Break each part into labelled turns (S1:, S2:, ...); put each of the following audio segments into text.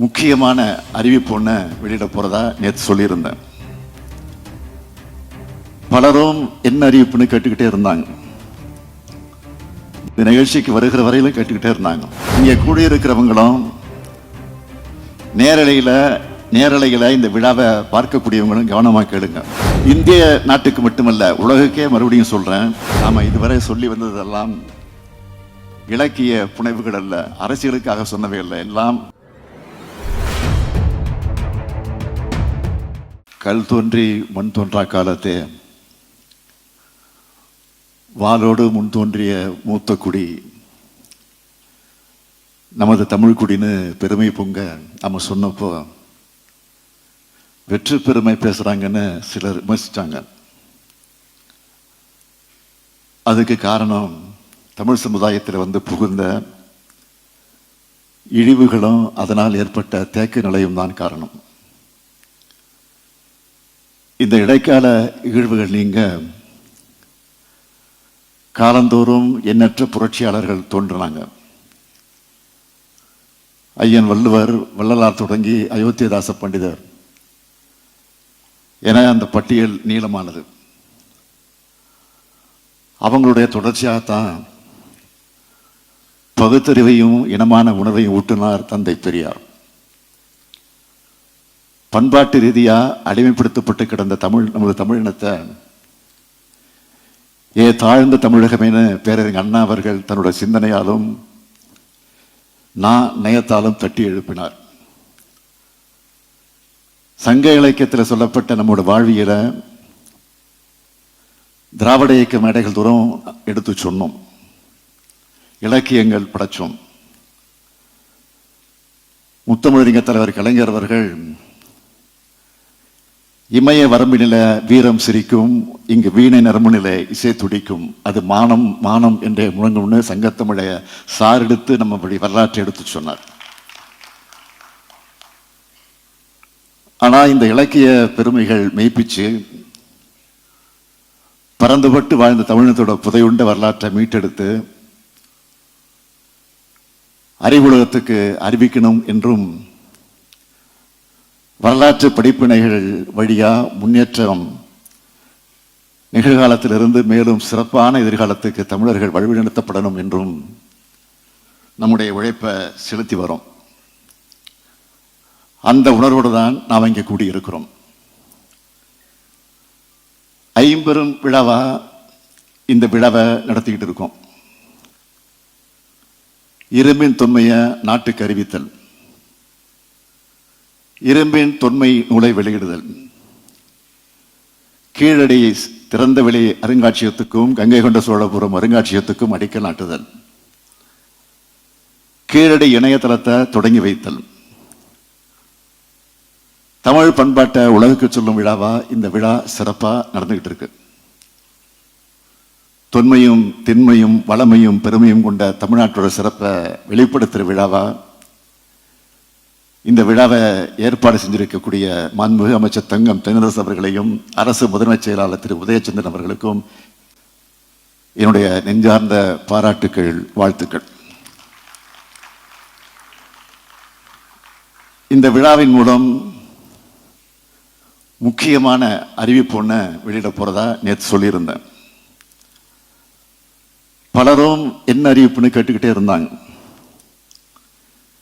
S1: முக்கியமான அறிவிப்பு ஒன்று வெளியிட போறதா நேற்று சொல்லியிருந்தேன். பலரும் என்ன அறிவிப்புன்னு கேட்டுக்கிட்டே இருந்தாங்க. இந்த நிகழ்ச்சிக்கு வருகிற வரையிலும் கேட்டுக்கிட்டே இருந்தாங்க. இங்கே கூடியிருக்கிறவங்களும் நேரலையில இந்த விழாவை பார்க்கக்கூடியவங்களும் கவனமாக கேளுங்க. இந்திய நாட்டுக்கு மட்டுமல்ல, உலகுக்கே மறுபடியும் சொல்றேன், நாம இதுவரை சொல்லி வந்ததெல்லாம் இலக்கிய புனைவுகள் அல்ல, அரசியலுக்காக சொன்னவை அல்ல. எல்லாம் கல் தோன்றி மண் தோன்றா காலத்தே வாளோடு முன் தோன்றிய மூத்த குடி நமது தமிழ் குடின்னு பெருமை பொங்க நம்ம சொன்னப்போ வெற்றி பெருமை பேசுறாங்கன்னு சிலர் விமர்சித்தாங்க. அதுக்கு காரணம் தமிழ் சமுதாயத்தில் வந்து புகுந்த இழிவுகளும் அதனால் ஏற்பட்ட தேக்க நிலையும் தான் காரணம். இந்த இடைக்கால இகழ்வுகள் நீங்க காலந்தோறும் எண்ணற்ற புரட்சியாளர்கள் தோன்றினாங்க. ஐயன் வள்ளுவர், வள்ளலார் தொடங்கி அயோத்தியதாச பண்டிதர் என அந்த பட்டியல் நீளமானது. அவங்களுடைய தொடர்ச்சியாகத்தான் பகுத்தறிவையும் இனமான உணர்வையும் ஊட்டினார் தந்தை பெரியார். பண்பாட்டு ரீதியா அடிமைப்படுத்தப்பட்டு கிடந்த நமது தமிழ் இனத்தை தாழ்ந்த தமிழகமென பேரறிஞர் அண்ணா அவர்கள் தன்னுடைய சிந்தனையாலும் நயத்தாலும் தட்டி எழுப்பினார். சங்க இலக்கியத்தில் சொல்லப்பட்ட நம்முடைய வாழ்வியலை திராவிட இயக்க மேடைகள் தூரம் எடுத்து சொன்னோம், இலக்கியங்கள் படைச்சோம். முத்தமிழறிஞர் தலைவர் கலைஞர் அவர்கள் இமய வரம்பினில வீரம் சிரிக்கும், இங்கு வீணை நரம்புநில இசை துடிக்கும், அது மானம் மானம் என்றே முழங்கும்னு சங்கத்தமிழைய சாரெடுத்து நம்ம வரலாற்றை எடுத்து சொன்னார். ஆனா இந்த இலக்கிய பெருமைகள் மெய்ப்பிச்சு பறந்துபட்டு வாழ்ந்த தமிழகத்தோட புதையுண்ட வரலாற்றை மீட்டெடுத்து அறிவுலகத்துக்கு அறிவிக்கணும் என்றும் வரலாற்று படிப்பினைகள் வழியா முன்னேற்றம் நிகழ்காலத்திலிருந்து மேலும் சிறப்பான எதிர்காலத்துக்கு தமிழர்கள் வழிநடத்தப்படணும் என்றும் நம்முடைய உழைப்பை செலுத்தி வரோம். அந்த உணர்வோடு தான் நாம் இங்கே கூடியிருக்கிறோம். ஐம்பெரும் விழாவா இந்த விழாவை நடத்திக்கிட்டு இருக்கோம். இரும்பின் தொன்மையை நாட்டுக்கு அறிவித்தல், இரும்பின் தொன்மை நூலை வெளியிடுதல், கீழடி திறந்த வெளி அருங்காட்சியகத்துக்கும் கங்கை கொண்ட சோழபுரம் அருங்காட்சியகத்துக்கும் அடிக்கல் நாட்டுதல், கீழடி இணையதளத்தை தொடங்கி வைத்தல், தமிழ் பண்பாட்டை உலகுக்கு சொல்லும் விழாவா இந்த விழா சிறப்பா நடந்துகிட்டு இருக்கு. தொன்மையும் திண்மையும் வளமையும் பெருமையும் கொண்ட தமிழ்நாட்டோட சிறப்பை வெளிப்படுத்துகிற விழாவா இந்த விழாவை ஏற்பாடு செஞ்சிருக்கக்கூடிய மாண்புமிகு அமைச்சர் தங்கம் தென்னரசு அவர்களையும் அரசு முதன்மை செயலாளர் திரு உதயச்சந்திரன் அவர்களுக்கும் என்னுடைய நெஞ்சார்ந்த பாராட்டுக்கள், வாழ்த்துக்கள். இந்த விழாவின் மூலம் முக்கியமான அறிவிப்பு ஒன்று வெளியிட போறதா நேற்று சொல்லியிருந்தேன். பலரும் என்ன அறிவிப்புன்னு கேட்டுக்கிட்டே இருந்தாங்க.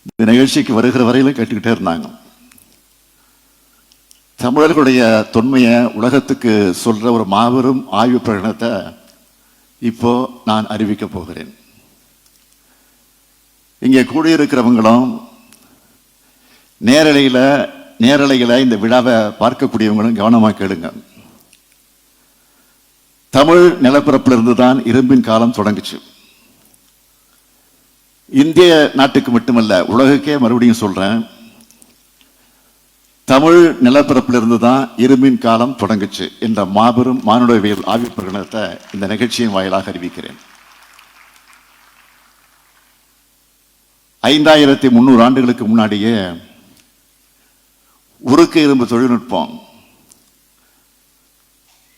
S1: இந்த நிகழ்ச்சிக்கு வருகிற வரையிலும் கேட்டுக்கிட்டே இருந்தாங்க. தமிழர்களுடைய தொன்மையை உலகத்துக்கு சொல்ற ஒரு மாபெரும் ஆய்வு பிரகடனத்தை இப்போ நான் அறிவிக்க போகிறேன். இங்கே கூடியிருக்கிறவங்களும் நேரலையில இந்த விழாவை பார்க்கக்கூடியவங்களும் கவனமாக கேளுங்க. தமிழ் நிலப்பரப்பிலிருந்து தான் இரும்பின் காலம் தொடங்குச்சு. இந்திய நாட்டுக்கு மட்டுமல்ல, உலகுக்கே மறுபடியும் சொல்றேன், தமிழ் நிலப்பரப்பிலிருந்து தான் இரும்பின் காலம் தொடங்குச்சு என்ற மாபெரும் மானுடவியல் ஆய்வு பிரகடனத்தை இந்த நிகழ்ச்சியின் வாயிலாக அறிவிக்கிறேன். 5300 ஆண்டுகளுக்கு முன்னாடியே உருக்கு இரும்பு தொழில்நுட்பம்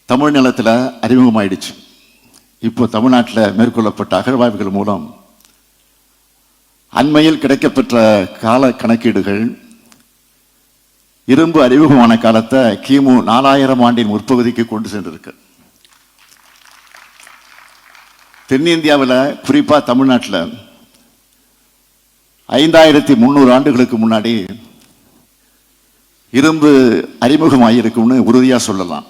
S1: தமிழ் நிலத்தில் அறிமுகமாயிடுச்சு. இப்போ தமிழ்நாட்டில் மேற்கொள்ளப்பட்ட அகழ்வாய்வுகள் மூலம் அண்மையில் கிடைக்கப்பெற்ற கால கணக்கீடுகள் இரும்பு அறிமுகமான காலத்தை கிமு 4000 ஆண்டின் முற்பகுதிக்கு கொண்டு சென்றிருக்கு. தென்னிந்தியாவில் குறிப்பா தமிழ்நாட்டில் 5300 ஆண்டுகளுக்கு முன்னாடி இரும்பு அறிமுகமாயிருக்கும்னு உறுதியா சொல்லலாம்.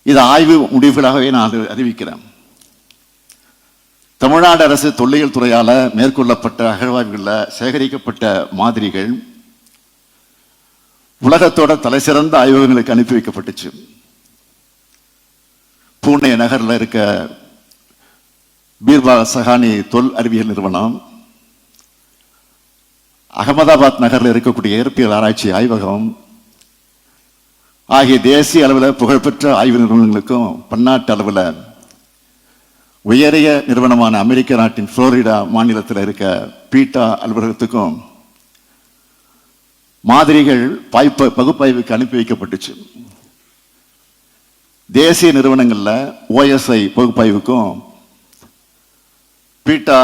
S1: இது ஆய்வு முடிவுகளாகவே நான் அறிவிக்கிறேன். தமிழ்நாடு அரசு தொல்லியல் துறையால மேற்கொள்ளப்பட்ட அகழ்வாய்வுகளில் சேகரிக்கப்பட்ட மாதிரிகள் உலகத்தோட தலைசிறந்த ஆய்வகங்களுக்கு அனுப்பி வைக்கப்பட்டுச்சு. பூனே நகரில் இருக்க பீர்பால் சஹானி தொல் அறிவியல் நிறுவனம், அகமதாபாத் நகரில் இருக்கக்கூடிய இயற்பியல் ஆராய்ச்சி ஆய்வகம் ஆகிய தேசிய அளவில் புகழ்பெற்ற ஆய்வு நிறுவனங்களுக்கும் பன்னாட்டு அளவில் உயரிய நிறுவனமான அமெரிக்க நாட்டின் புளோரிடா மாநிலத்தில் இருக்க பீட்டா அலுவலகத்துக்கும் மாதிரிகள் பகுப்பாய்வுக்கு அனுப்பி வைக்கப்பட்டுச்சு. தேசிய நிறுவனங்கள்ல OSI பகுப்பாய்வுக்கும் பீட்டா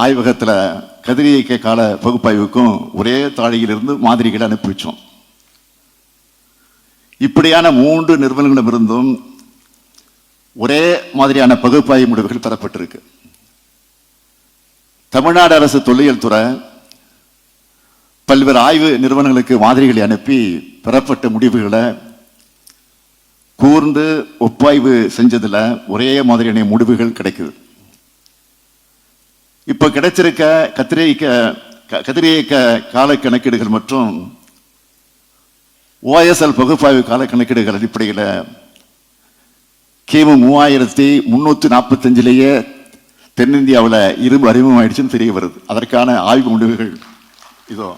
S1: ஆய்வகத்தில் கதிரியக்க கால பகுப்பாய்வுக்கும் ஒரே தாழியிலிருந்து மாதிரிகளை அனுப்பி வச்சோம். இப்படியான 3 நிறுவனங்களிடமிருந்தும் ஒரே மாதிரியான பகுப்பாய்வு முடிவுகள் பெறப்பட்டிருக்கு. தமிழ்நாடு அரசு தொல்லியல் துறை பல்வேறு ஆய்வு நிறுவனங்களுக்கு மாதிரிகளை அனுப்பி பெறப்பட்ட முடிவுகளை கூர்ந்து ஒப்பாய்வு செஞ்சதுல ஒரே மாதிரியான முடிவுகள் கிடைக்குது. இப்ப கிடைச்சிருக்க கதிரியக்க கால கணக்கீடுகள் மற்றும் OSL பகுப்பாய்வு கால கணக்கீடுகள் அடிப்படையில் கிமு 3345 தென்னிந்தியாவில் இரும்பு அறிமுகமாயிடுச்சுன்னு தெரிய வருது. அதற்கான ஆய்வு முடிவுகள் இதோ.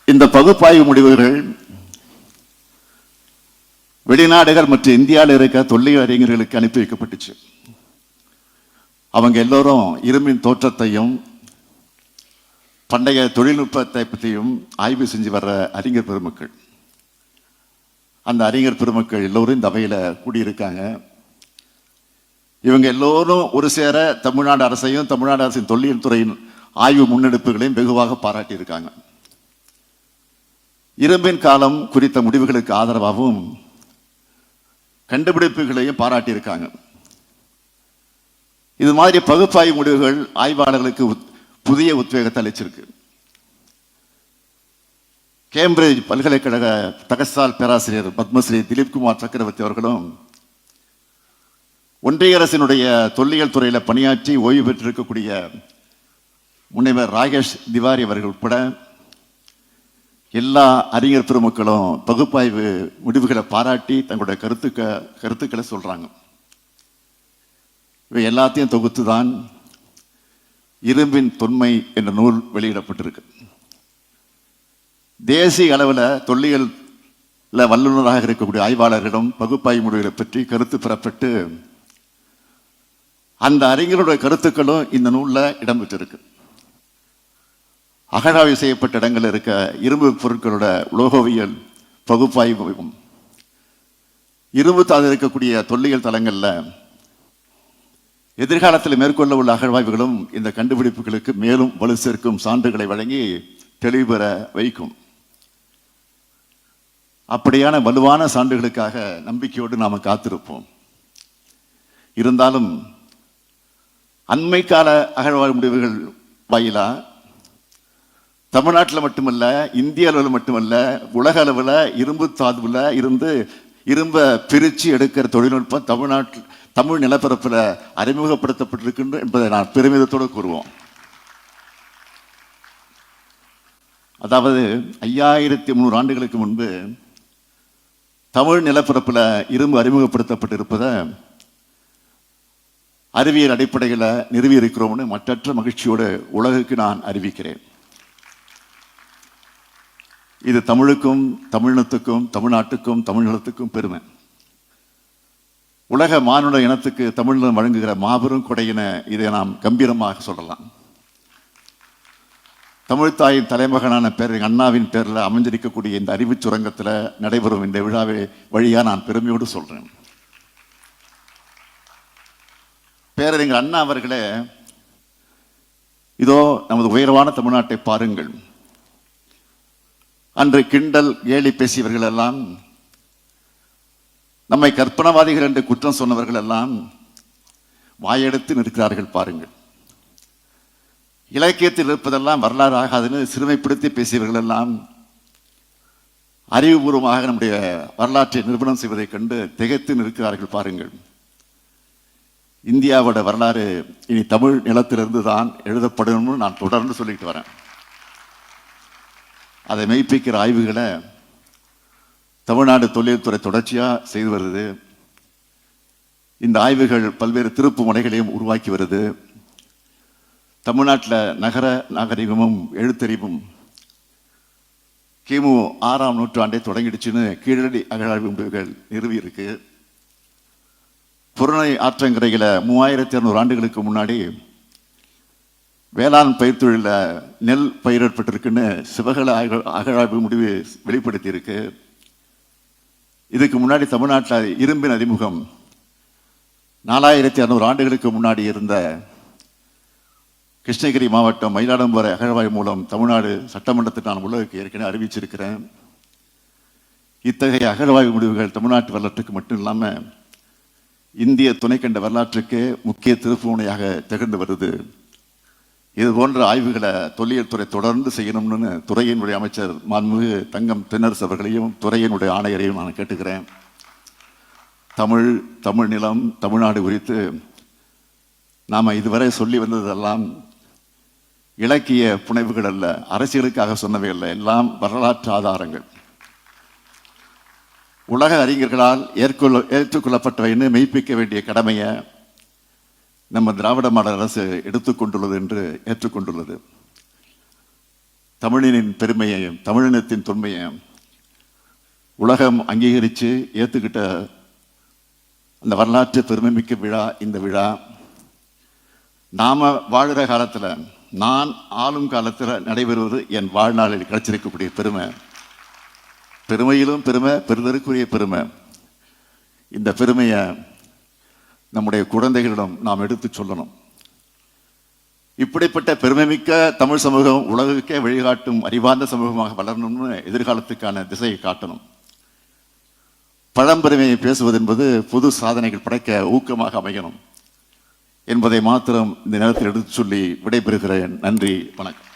S1: இந்த பகுப்பாய்வு முடிவுகள் வெளிநாடுகள் மற்றும் இந்தியாவில் இருக்க தொல்லியல் அறிஞர்களுக்கு அனுப்பி வைக்கப்பட்டுச்சு. அவங்க எல்லோரும் இரும்பின் தோற்றத்தையும் பண்டைய தொழில்நுட்பத்தை பற்றியும் ஆய்வு செஞ்சு வர்ற அறிஞர் பெருமக்கள். அந்த அறிஞர் பெருமக்கள் எல்லோரும் இந்த அவையில் கூடியிருக்காங்க. இவங்க எல்லோரும் ஒரு சேர தமிழ்நாடு அரசையும் தமிழ்நாடு அரசின் தொல்லியல் துறையின் ஆய்வு முன்னெடுப்புகளையும் வெகுவாக பாராட்டியிருக்காங்க. இரும்பின் காலம் குறித்த முடிவுகளுக்கு ஆதரவாகவும் கண்டுபிடிப்புகளையும் பாராட்டியிருக்காங்க. இது மாதிரி பகுப்பாய்வு முடிவுகள் ஆய்வாளர்களுக்கு புதிய உத்வேகத்தை அளிச்சிருக்கு. கேம்பிரிட்ஜ் பல்கலைக்கழக தகசால் பேராசிரியர் பத்மஸ்ரீ திலீப்குமார் சக்கரவர்த்தி அவர்களும் ஒன்றிய அரசினுடைய தொல்லியல் துறையில் பணியாற்றி ஓய்வு பெற்றிருக்கக்கூடிய முனைவர் ராகேஷ் திவாரி அவர்கள் உட்பட எல்லா அறிஞர் பெருமக்களும் பகுப்பாய்வு முடிவுகளை பாராட்டி தங்களுடைய கருத்துக்களை சொல்றாங்க. இவை எல்லாத்தையும் தொகுத்துதான் இரும்பின் தொன்மை என்ற நூல் வெளியிடப்பட்டிருக்கு. தேசிய அளவில் தொல்லியல் வல்லுநராக இருக்கக்கூடிய ஆய்வாளர்களிடம் பகுப்பாய்வு முடிவுகளை பற்றி கருத்து பெறப்பட்டு அந்த அறிஞருடைய கருத்துக்களும் இந்த நூலில் இடம்பெற்றிருக்கு. அகழாய்வு செய்யப்பட்ட இடங்கள் இருக்க இரும்பு பொருட்களோட உலோகவியல் பகுப்பாய்வும் இரும்பு தாது இருக்கக்கூடிய தொல்லியல் தலங்கள்ல எதிர்காலத்தில் மேற்கொள்ள உள்ள அகழ்வாய்வுகளும் இந்த கண்டுபிடிப்புகளுக்கு மேலும் வலு சேர்க்கும் சான்றுகளை வழங்கி தெளிவு பெற வைக்கும். அப்படியான வலுவான சான்றுகளுக்காக நம்பிக்கையோடு நாம காத்திருப்போம். இருந்தாலும் அண்மை கால அகழ்வாய்வு முடிவுகள் வாயிலா தமிழ்நாட்டில் மட்டுமல்ல, இந்திய அளவில் மட்டுமல்ல, உலக அளவில் இரும்பு தாதுவில் இருந்து இரும்பை பிரித்து எடுக்கிற தொழில்நுட்பம் தமிழ் நிலப்பரப்பில் அறிமுகப்படுத்தப்பட்டிருக்கின்ற என்பதை நான் பெருமிதத்தோடு கூறுவோம். அதாவது 5300 ஆண்டுகளுக்கு முன்பு தமிழ் நிலப்பரப்பில் இரும்பு அறிமுகப்படுத்தப்பட்டிருப்பதை அறிவியல் அடிப்படையில் நிறுவி இருக்கிறோம்னு மற்றற்ற மகிழ்ச்சியோடு உலகுக்கு நான் அறிவிக்கிறேன். இது தமிழுக்கும் தமிழினத்துக்கும் தமிழ்நாட்டுக்கும் தமிழ்நிலத்துக்கும் பெருமை. உலக மானுட இனத்துக்கு தமிழ்நிலம் வழங்குகிற மாபெரும் கொடையின இதை நாம் கம்பீரமாக சொல்லலாம். தமிழ்த்தாயின் தலைமகனான பேரறிஞர் அண்ணாவின் பேரில் அமைஞ்சிருக்கக்கூடிய இந்த அறிவு சுரங்கத்தில் நடைபெறும் இந்த விழாவை வழியாக நான் பெருமையோடு சொல்றேன். பேரறிஞர் அண்ணா அவர்களே, இதோ நமது உயர்வான தமிழ்நாட்டை பாருங்கள், அன்று கிண்டல் கேலி பேசியவர்கள் எல்லாம், நம்மை கற்பனவாதிகள் என்று குற்றம் சொன்னவர்கள் எல்லாம் வாயெடுத்து நிற்கிறார்கள் பாருங்கள். இலக்கியத்தில் இருப்பதெல்லாம் வரலாறு ஆகாதுன்னு சிறுமைப்படுத்தி பேசியவர்கள் எல்லாம் அறிவுபூர்வமாக நம்முடைய வரலாற்றை நிரூபணம் செய்வதைக் கண்டு திகைத்து நிற்கிறார்கள் பாருங்கள். இந்தியாவோட வரலாறு இனி தமிழ் நிலத்திலிருந்து தான் எழுதப்படணும்னு நான் தொடர்ந்து சொல்லிட்டு வரேன். அதை மெய்ப்பிக்கிற ஆய்வுகளை தமிழ்நாடு தொழில்துறை தொடர்ச்சியாக செய்து வருது. இந்த ஆய்வுகள் பல்வேறு திருப்பு முனைகளையும் உருவாக்கி வருது. தமிழ்நாட்டில் நகர நாகரிகமும் எழுத்தறிவும் கிமு 6ஆம் நூற்றாண்டை தொடங்கிடுச்சுன்னு கீழடி அகழாய்வு முடிவுகள் நிறுவி இருக்கு. புறநை ஆற்றங்கரையில் 3200 ஆண்டுகளுக்கு முன்னாடி வேளாண் பயிர் தொழிலில் நெல் பயிரிடப்பட்டிருக்குன்னு சிவகல அகழாய்வு முடிவு வெளிப்படுத்தி இருக்கு. இதுக்கு முன்னாடி தமிழ்நாட்டில் இரும்பின் அறிமுகம் 4600 ஆண்டுகளுக்கு முன்னாடி இருந்த கிருஷ்ணகிரி மாவட்டம் மயிலாடுதுறை அகழ்வாய்வு மூலம் தமிழ்நாடு சட்டமன்றத்தில் நான் உலகுக்கு ஏற்கனவே அறிவிச்சிருக்கிறேன். இத்தகைய அகழ்வாய்வு முடிவுகள் தமிழ்நாட்டு வரலாற்றுக்கு மட்டும் இல்லாமல் இந்திய துணைக்கண்ட வரலாற்றுக்கு முக்கிய திருப்புமுனையாக திகழ்ந்து வருது. இது போன்ற ஆய்வுகளை தொல்லியல் துறை தொடர்ந்து செய்யணும்னு துறையினுடைய அமைச்சர் மாண்புமிகு தங்கம் தென்னரசு அவர்களையும் துறையினுடைய ஆணையரையும் நான் கேட்டுக்கிறேன். தமிழ் நிலம் தமிழ்நாடு குறித்து நாம் இதுவரை சொல்லி வந்ததெல்லாம் இலக்கிய புனைவுகள் அல்ல, அரசியலுக்காக சொன்னவை அல்ல, எல்லாம் வரலாற்று ஆதாரங்கள். உலக அறிஞர்களால் ஏற்றுக்கொள்ளப்பட்டவைன்னு மெய்ப்பிக்க வேண்டிய கடமையை நம்ம திராவிட மாடல் அரசு எடுத்துக்கொண்டுள்ளது என்று ஏற்றுக்கொண்டுள்ளது. தமிழினின் பெருமையையும் தமிழினத்தின் தொன்மையையும் உலகம் அங்கீகரித்து ஏற்றுக்கிட்ட அந்த வரலாற்று பெருமைமிக்க விழா இந்த விழா. நாம வாழுற காலத்தில், நான் ஆளும் காலத்தில் நடைபெறுவது என் வாழ்நாளில் கிடைச்சிருக்கக்கூடிய பெருமை. பெருமையிலும் பெருமை, பெறுதற்குரிய பெருமை. இந்த பெருமையை நம்முடைய குழந்தைகளிடம் நாம் எடுத்து சொல்லணும். இப்படிப்பட்ட பெருமைமிக்க தமிழ் சமூகம் உலகுக்கே வழிகாட்டும் அறிவார்ந்த சமூகமாக வளரணும்னு எதிர்காலத்துக்கான திசையை காட்டணும். பழம்பெருமையை பேசுவது என்பது புது சாதனைகள் படைக்க ஊக்கமாக அமையணும் என்பதை மாத்திரம் இந்த நேரத்தில் எடுத்து சொல்லி விடைபெறுகிறேன். நன்றி, வணக்கம்.